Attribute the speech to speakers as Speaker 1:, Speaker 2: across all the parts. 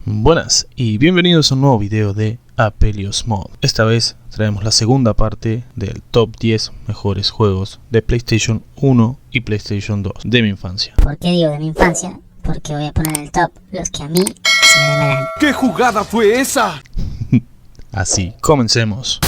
Speaker 1: Buenas y bienvenidos a un nuevo video de Apelios Mod. Esta vez traemos la segunda parte del top 10 mejores juegos de PlayStation 1 y PlayStation 2 de mi infancia.
Speaker 2: ¿Por qué digo de mi infancia? Porque voy a poner en el top los que a mí se me den la gana.
Speaker 3: ¿Qué jugada fue esa?
Speaker 1: Así, comencemos.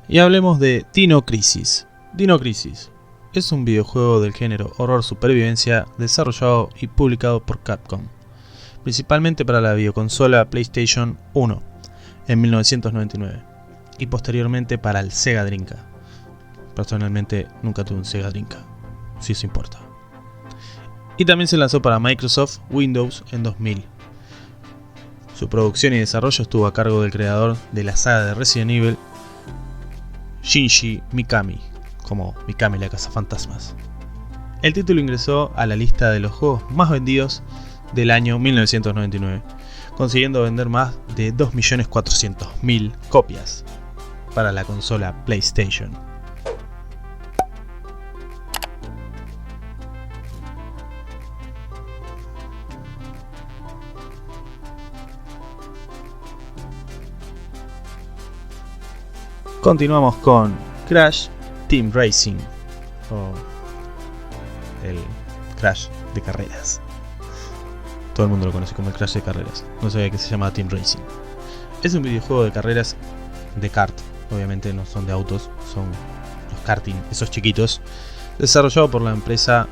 Speaker 1: Y hablemos de Dino Crisis. Dino Crisis es un videojuego del género horror supervivencia desarrollado y publicado por Capcom, principalmente para la videoconsola PlayStation 1 en 1999 y posteriormente para el Sega Dreamcast. Personalmente nunca tuve un Sega Dreamcast, si eso importa. Y también se lanzó para Microsoft Windows en 2000. Su producción y desarrollo estuvo a cargo del creador de la saga de Resident Evil, Shinji Mikami, como Mikami la cazafantasmas. El título ingresó a la lista de los juegos más vendidos del año 1999, consiguiendo vender más de 2.400.000 copias para la consola PlayStation. Continuamos con Crash Team Racing, o el Crash de carreras. Todo el mundo lo conoce como el Crash de carreras, no sabía que se llama Team Racing. Es un videojuego de carreras de kart, obviamente no son de autos, son los karting, esos chiquitos, desarrollado por la empresa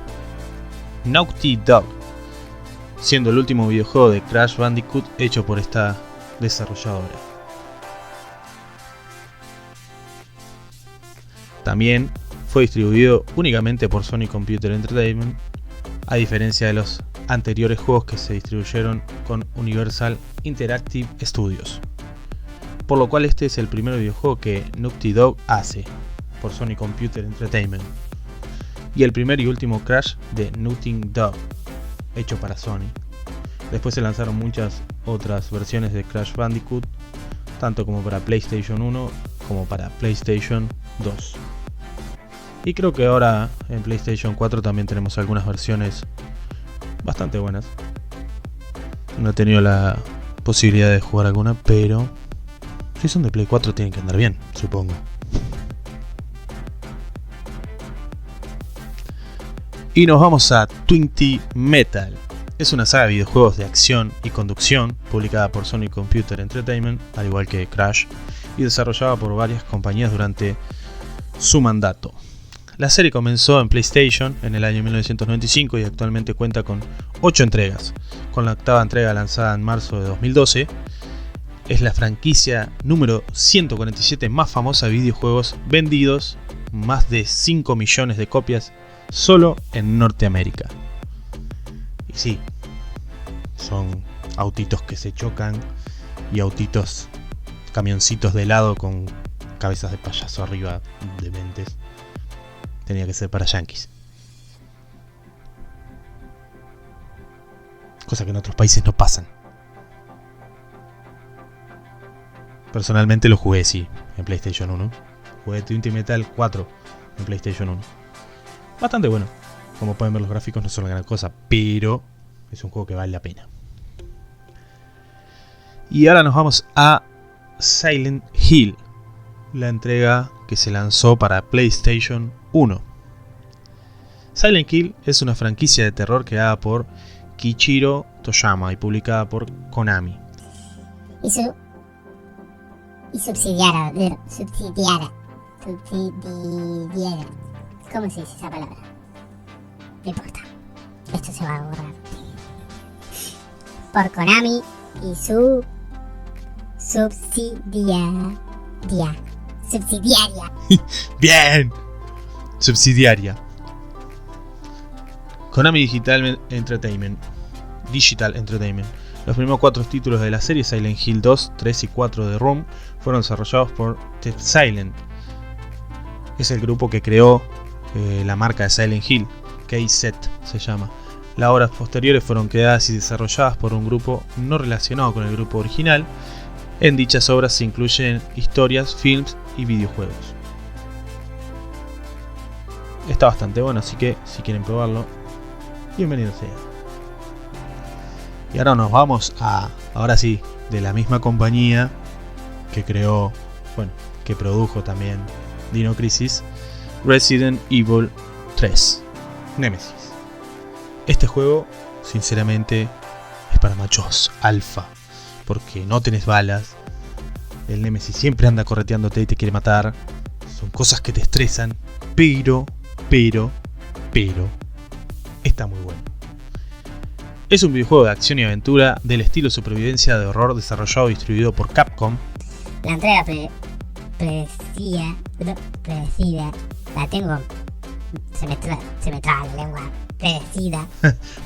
Speaker 1: Naughty Dog, siendo el último videojuego de Crash Bandicoot hecho por esta desarrolladora. También fue distribuido únicamente por Sony Computer Entertainment, a diferencia de los anteriores juegos que se distribuyeron con Universal Interactive Studios. Por lo cual este es el primer videojuego que Naughty Dog hace por Sony Computer Entertainment. Y el primer y último Crash de Naughty Dog, hecho para Sony. Después se lanzaron muchas otras versiones de Crash Bandicoot, tanto como para PlayStation 1 como para PlayStation 2. Y creo que ahora en PlayStation 4 también tenemos algunas versiones bastante buenas. No he tenido la posibilidad de jugar alguna, pero si son de Play 4 tienen que andar bien, supongo. Y nos vamos a Twisted Metal. Es una saga de videojuegos de acción y conducción publicada por Sony Computer Entertainment, al igual que Crash, y desarrollada por varias compañías durante su mandato. La serie comenzó en PlayStation en el año 1995 y actualmente cuenta con 8 entregas, con la octava entrega lanzada en marzo de 2012. Es la franquicia número 147 más famosa de videojuegos vendidos, más de 5 millones de copias solo en Norteamérica. Y sí, son autitos que se chocan y autitos, camioncitos de helado con cabezas de payaso arriba de mentes. Tenía que ser para yankees. Cosa que en otros países no pasan. Personalmente lo jugué, sí, en PlayStation 1. Jugué Twisted Metal 4 en PlayStation 1. Bastante bueno. Como pueden ver, los gráficos no son la gran cosa, pero es un juego que vale la pena. Y ahora nos vamos a Silent Hill, la entrega que se lanzó para PlayStation 1. Silent Hill es una franquicia de terror creada por Kiichiro Toyama y publicada por Konami.
Speaker 2: Y subsidiara. ¿Cómo se dice esa palabra? No importa. Esto se va a borrar. Por Konami y su subsidiaria.
Speaker 1: ¡Bien! Subsidiaria. Konami Digital Entertainment. Los primeros 4 títulos de la serie, Silent Hill 2, 3 y 4 de Room, fueron desarrollados por Dead Silent. Es el grupo que creó la marca de Silent Hill, KZ se llama. Las obras posteriores fueron creadas y desarrolladas por un grupo no relacionado con el grupo original, En dichas obras se incluyen historias, films y videojuegos. Está bastante bueno, así que si quieren probarlo, bienvenido sea. Y ahora nos vamos ahora sí, de la misma compañía que creó, que produjo también Dino Crisis, Resident Evil 3 Nemesis. Este juego, sinceramente, es para machos alfa, porque no tenés balas, el Nemesis siempre anda correteándote y te quiere matar, son cosas que te estresan, pero, está muy bueno. Es un videojuego de acción y aventura del estilo supervivencia de horror desarrollado y distribuido por Capcom.
Speaker 2: La entrega predecida, la tengo, se me traba la lengua, predecida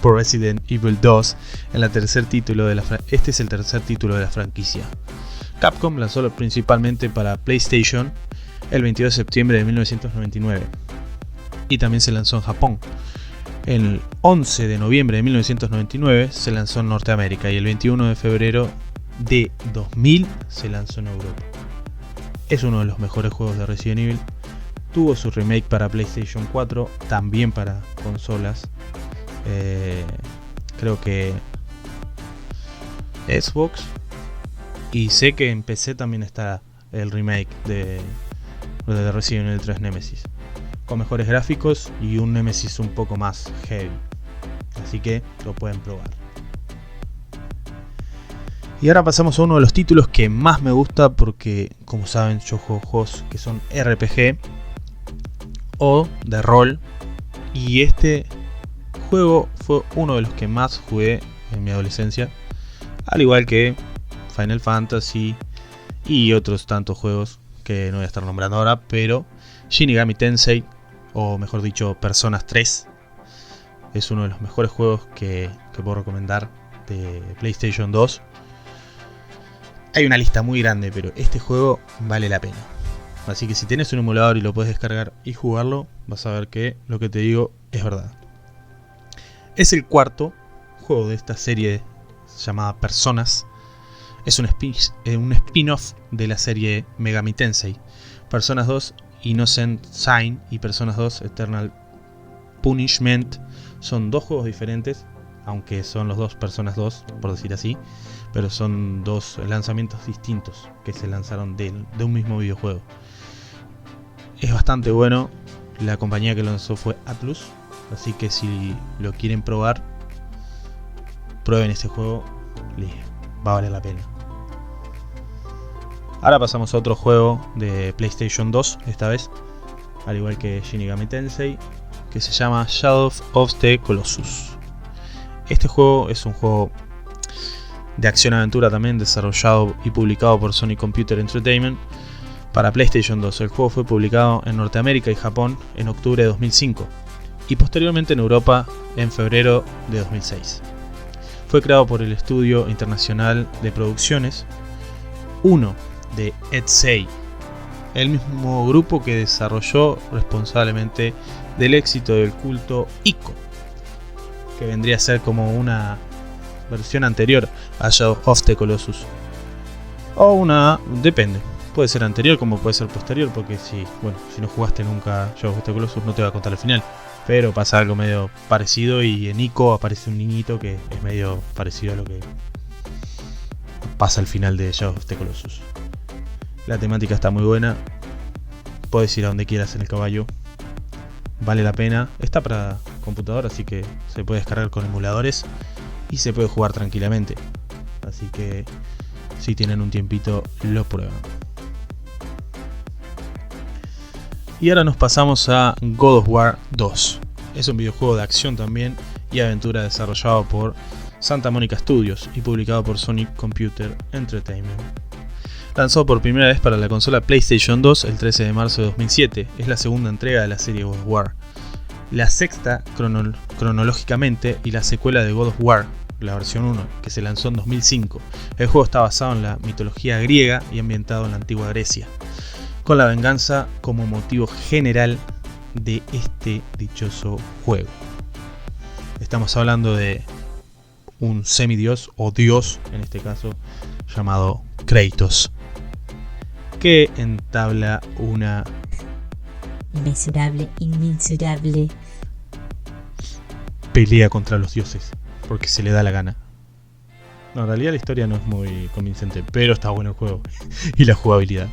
Speaker 1: por Resident Evil 2 en la tercer título de este es el tercer título de la franquicia. Capcom lanzó principalmente para PlayStation el 22 de septiembre de 1999 y también se lanzó en Japón. El 11 de noviembre de 1999 se lanzó en Norteamérica y el 21 de febrero de 2000 se lanzó en Europa. Es uno de los mejores juegos de Resident Evil. Tuvo su remake para PlayStation 4, también para consolas. Creo que Xbox. Y sé que en PC también está el remake de Resident Evil 3 Nemesis, con mejores gráficos y un Nemesis un poco más heavy. Así que lo pueden probar. Y ahora pasamos a uno de los títulos que más me gusta porque, como saben, yo juego juegos que son RPG o de rol. Y este juego fue uno de los que más jugué en mi adolescencia. Al igual que Final Fantasy y otros tantos juegos que no voy a estar nombrando ahora. Pero Shin Megami Tensei, o mejor dicho Personas 3, es uno de los mejores juegos que puedo recomendar de PlayStation 2. Hay una lista muy grande, pero este juego vale la pena. Así que si tienes un emulador y lo puedes descargar y jugarlo, vas a ver que lo que te digo es verdad. Es el cuarto juego de esta serie llamada Personas. Es un spin-off de la serie Megami Tensei. Personas 2 Innocent Sign y Personas 2 Eternal Punishment son dos juegos diferentes, aunque son los dos Personas 2, por decir así, pero son dos lanzamientos distintos que se lanzaron de un mismo videojuego. Es bastante bueno, la compañía que lo lanzó fue Atlus, así que si lo quieren probar, prueben este juego, les va a valer la pena. Ahora pasamos a otro juego de PlayStation 2, esta vez, al igual que Shin Megami Tensei, que se llama Shadow of the Colossus. Este juego es un juego de acción-aventura también, desarrollado y publicado por Sony Computer Entertainment para PlayStation 2. El juego fue publicado en Norteamérica y Japón en octubre de 2005 y posteriormente en Europa en febrero de 2006. Fue creado por el estudio internacional de producciones 1 de Edsei, el mismo grupo que desarrolló responsablemente del éxito del culto Ico, que vendría a ser como una versión anterior a Shadow of the Colossus, o una, depende, puede ser anterior como puede ser posterior, porque si no jugaste nunca Shadow of the Colossus no te va a contar el final, pero pasa algo medio parecido y en Ico aparece un niñito que es medio parecido a lo que pasa al final de Shadow of the Colossus. La temática está muy buena, puedes ir a donde quieras en el caballo, vale la pena, está para computadora, así que se puede descargar con emuladores y se puede jugar tranquilamente, así que si tienen un tiempito lo prueban. Y ahora nos pasamos a God of War 2. Es un videojuego de acción también y aventura desarrollado por Santa Monica Studios y publicado por Sony Computer Entertainment. Lanzado por primera vez para la consola PlayStation 2 el 13 de marzo de 2007, es la segunda entrega de la serie God of War. La sexta cronológicamente y la secuela de God of War, la versión 1, que se lanzó en 2005. El juego está basado en la mitología griega y ambientado en la antigua Grecia, con la venganza como motivo general de este dichoso juego. Estamos hablando de un semidios o dios, en este caso, llamado Kratos, que entabla una
Speaker 2: inmensurable
Speaker 1: pelea contra los dioses, porque se le da la gana. No, en realidad la historia no es muy convincente, pero está bueno el juego y la jugabilidad.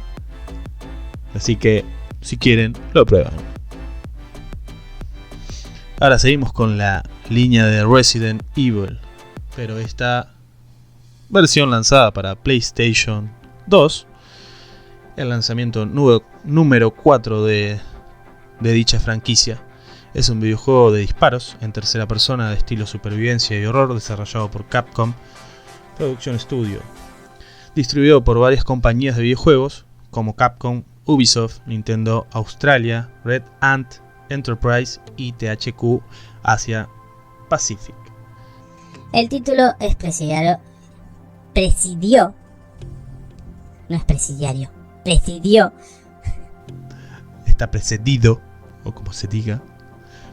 Speaker 1: Así que, si quieren, lo prueban. Ahora seguimos con la línea de Resident Evil, pero esta versión lanzada para PlayStation 2, el lanzamiento número 4 de dicha franquicia. Es un videojuego de disparos en tercera persona de estilo supervivencia y horror desarrollado por Capcom Production Studio, distribuido por varias compañías de videojuegos como Capcom, Ubisoft, Nintendo Australia, Red Ant Enterprise y THQ Asia Pacific.
Speaker 2: El título es presidió. No es presidiario. Presidió.
Speaker 1: Está precedido, o como se diga,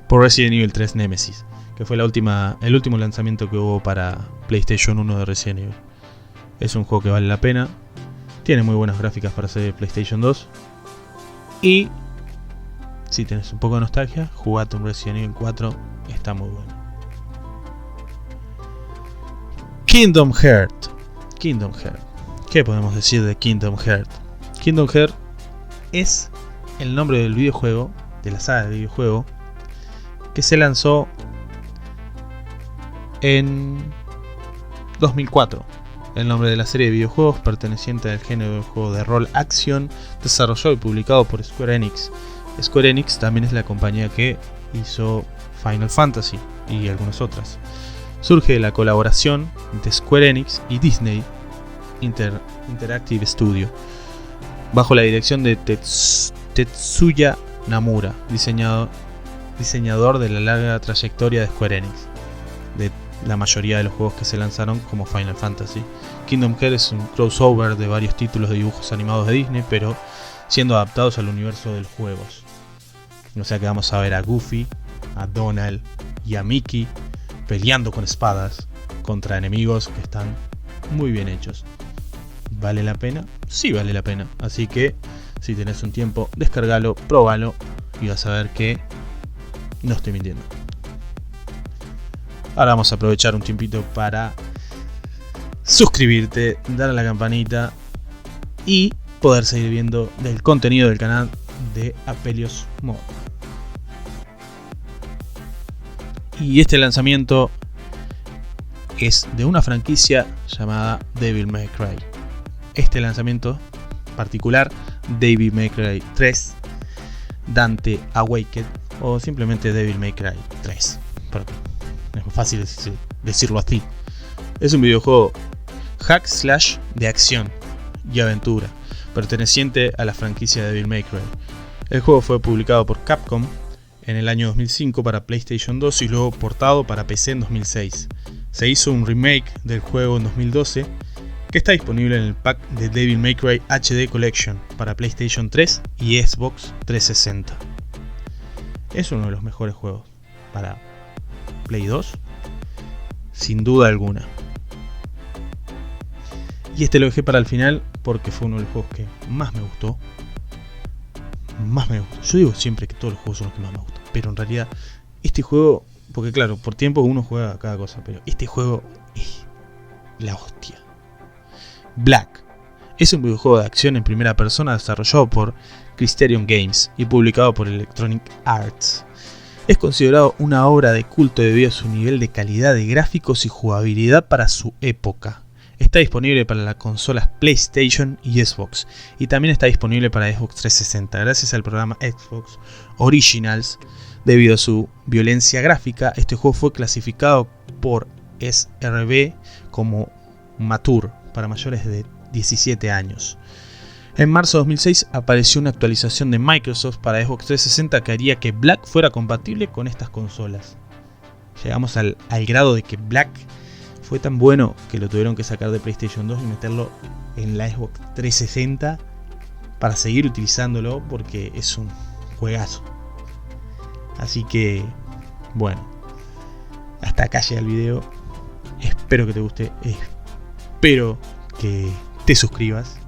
Speaker 1: por Resident Evil 3 Nemesis, que fue el último lanzamiento que hubo para PlayStation 1 de Resident Evil. Es un juego que vale la pena, tiene muy buenas gráficas para ser de PlayStation 2, y si tenés un poco de nostalgia, jugate un Resident Evil 4, está muy bueno. Kingdom Hearts. ¿Qué podemos decir de Kingdom Hearts? Kingdom Hearts es el nombre del videojuego, de la saga de videojuego, que se lanzó en 2004. El nombre de la serie de videojuegos perteneciente al género de juego de rol acción, desarrollado y publicado por Square Enix. Square Enix también es la compañía que hizo Final Fantasy y algunas otras. Surge de la colaboración de Square Enix y Disney Interactive Studio, bajo la dirección de Tetsuya Nomura, diseñador de la larga trayectoria de Square Enix, de la mayoría de los juegos que se lanzaron como Final Fantasy. Kingdom Hearts es un crossover de varios títulos de dibujos animados de Disney, pero siendo adaptados al universo de los juegos. O sea que vamos a ver a Goofy, a Donald y a Mickey peleando con espadas contra enemigos que están muy bien hechos. ¿Vale la pena? Sí, vale la pena. Así que si tenés un tiempo, descargalo, probalo y vas a ver que no estoy mintiendo. Ahora vamos a aprovechar un tiempito para suscribirte, dar a la campanita y poder seguir viendo del contenido del canal de Apelios Mod. Y este lanzamiento es de una franquicia llamada Devil May Cry. Este lanzamiento particular, Devil May Cry 3, Dante Awakened o simplemente Devil May Cry 3. Es más fácil decirlo así. Es un videojuego hack slash de acción y aventura, perteneciente a la franquicia de Devil May Cry. El juego fue publicado por Capcom en el año 2005 para PlayStation 2 y luego portado para PC en 2006. Se hizo un remake del juego en 2012 que está disponible en el pack de Devil May Cry HD Collection para PlayStation 3 y Xbox 360. Es uno de los mejores juegos para Play 2, sin duda alguna. Y este lo dejé para el final porque fue uno de los juegos que más me gustó. Yo digo siempre que todos los juegos son los que más me gustan, pero en realidad este juego, porque claro, por tiempo uno juega cada cosa, pero este juego es la hostia. Black es un videojuego de acción en primera persona desarrollado por Criterion Games y publicado por Electronic Arts. Es considerado una obra de culto debido a su nivel de calidad de gráficos y jugabilidad para su época. Está disponible para las consolas PlayStation y Xbox, y también está disponible para Xbox 360 gracias al programa Xbox Originals. Debido a su violencia gráfica, este juego fue clasificado por SRB como mature para mayores de 17 años. En marzo de 2006 apareció una actualización de Microsoft para Xbox 360 que haría que Black fuera compatible con estas consolas. Llegamos al grado de que Black fue tan bueno que lo tuvieron que sacar de PlayStation 2 y meterlo en la Xbox 360 para seguir utilizándolo porque es un juegazo. Así que, bueno, hasta acá llega el video. Espero que te guste. Espero que te suscribas.